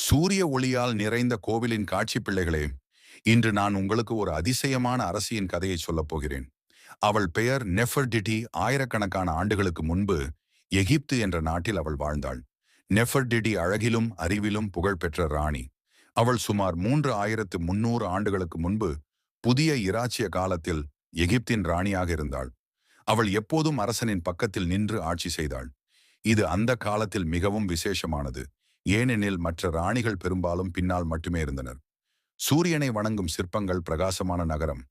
சூரிய ஒளியால் நிறைந்த கோவிலின் காட்சி பிள்ளைகளே, இன்று நான் உங்களுக்கு ஒரு அதிசயமான அரசியின் கதையை சொல்லப் போகிறேன். அவள் பெயர் நெஃபர்டிடி. ஆயிரக்கணக்கான ஆண்டுகளுக்கு முன்பு எகிப்து என்ற நாட்டில் அவள் வாழ்ந்தாள். நெஃபர்டிடி அழகிலும் அறிவிலும் புகழ்பெற்ற ராணி. அவள் சுமார் 3300 ஆண்டுகளுக்கு முன்பு புதிய இராச்சிய காலத்தில் எகிப்தின் ராணியாக இருந்தாள். அவள் எப்போதும் அரசனின் பக்கத்தில் நின்று ஆட்சி செய்தாள். இது அந்த காலத்தில் மிகவும் விசேஷமானது. ஏனெனில் மற்ற ராணிகள் பெரும்பாலும் பின்னால் மட்டுமே இருந்தனர். சூரியனை வணங்கும் சிற்பங்கள் பிரகாசமான நகரம்.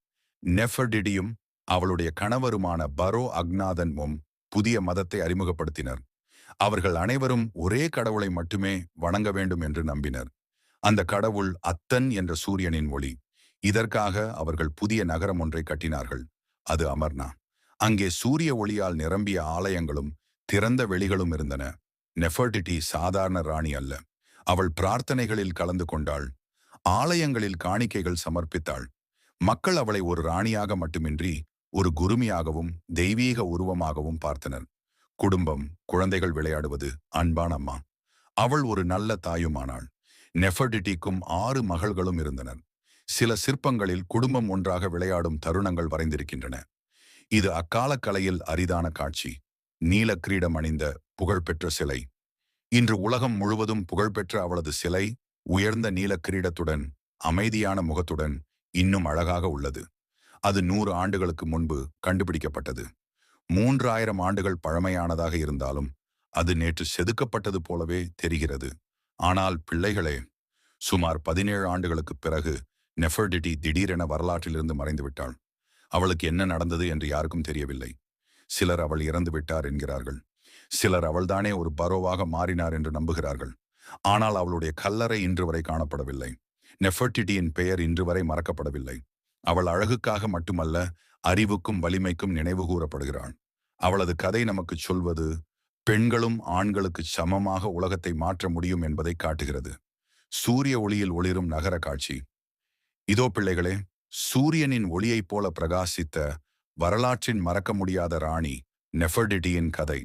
நெஃபர்டிடியும் அவளுடைய கணவருமான பரோ அக்னாதன்மும் புதிய மதத்தை அறிமுகப்படுத்தினர். அவர்கள் அனைவரும் ஒரே கடவுளை மட்டுமே வணங்க வேண்டும் என்று நம்பினர். அந்த கடவுள் அத்தன் என்ற சூரியனின் ஒளி. இதற்காக அவர்கள் புதிய நகரம் ஒன்றை கட்டினார்கள். அது அமர்னா. அங்கே சூரிய ஒளியால் நிரம்பிய ஆலயங்களும் திறந்த வெளிகளும் இருந்தன. நெஃபர்டிடி சாதாரண ராணி அல்ல. அவள் பிரார்த்தனைகளில் கலந்து கொண்டாள். ஆலயங்களில் காணிக்கைகள் சமர்ப்பித்தாள். மக்கள் அவளை ஒரு ராணியாக மட்டுமின்றி ஒரு குருமியாகவும் தெய்வீக உருவமாகவும் பார்த்தனர். குடும்பம், குழந்தைகள் விளையாடுவது, அன்பான அம்மா. அவள் ஒரு நல்ல தாயுமானாள். நெஃபர்டிட்டிக்கும் 6 மகள்களும் இருந்தனர். சில சிற்பங்களில் குடும்பம் ஒன்றாக விளையாடும் தருணங்கள் வரைந்திருக்கின்றன. இது அக்கால கலையில் அரிதான காட்சி. நீல கிரீடம் அணிந்த புகழ்பெற்ற சிலை. இன்று உலகம் முழுவதும் புகழ்பெற்ற அவளது சிலை உயர்ந்த நீல கிரீடத்துடன் அமைதியான முகத்துடன் இன்னும் அழகாக உள்ளது. அது 100 ஆண்டுகளுக்கு முன்பு கண்டுபிடிக்கப்பட்டது. 3000 ஆண்டுகள் பழமையானதாக இருந்தாலும் அது நேற்று செதுக்கப்பட்டது போலவே தெரிகிறது. ஆனால் பிள்ளைகளே, சுமார் 17 ஆண்டுகளுக்கு பிறகு நெஃபர்டிடி திடீரென வரலாற்றிலிருந்து மறைந்துவிட்டாள். அவளுக்கு என்ன நடந்தது என்று யாருக்கும் தெரியவில்லை. சிலர் அவள் இறந்து விட்டார் என்கிறார்கள். சிலர் அவள்தானே ஒரு பரோவாக மாறினார் என்று நம்புகிறார்கள். ஆனால் அவளுடைய கல்லறை இன்று வரை காணப்படவில்லை. நெஃபர்டிடியின் பெயர் இன்று வரை மறக்கப்படவில்லை. அவள் அழகுக்காக மட்டுமல்ல, அறிவுக்கும் வலிமைக்கும் நினைவு கூறப்படுகிறாள். அவளது கதை நமக்கு சொல்வது பெண்களும் ஆண்களுக்கு சமமாக உலகத்தை மாற்ற முடியும் என்பதை காட்டுகிறது. சூரிய ஒளியில் ஒளிரும் நகர காட்சி. இதோ பிள்ளைகளே, சூரியனின் ஒளியைப் போல பிரகாசித்த வரலாற்றின் மறக்க முடியாத ராணி நெஃபர்டிடியின் கதை.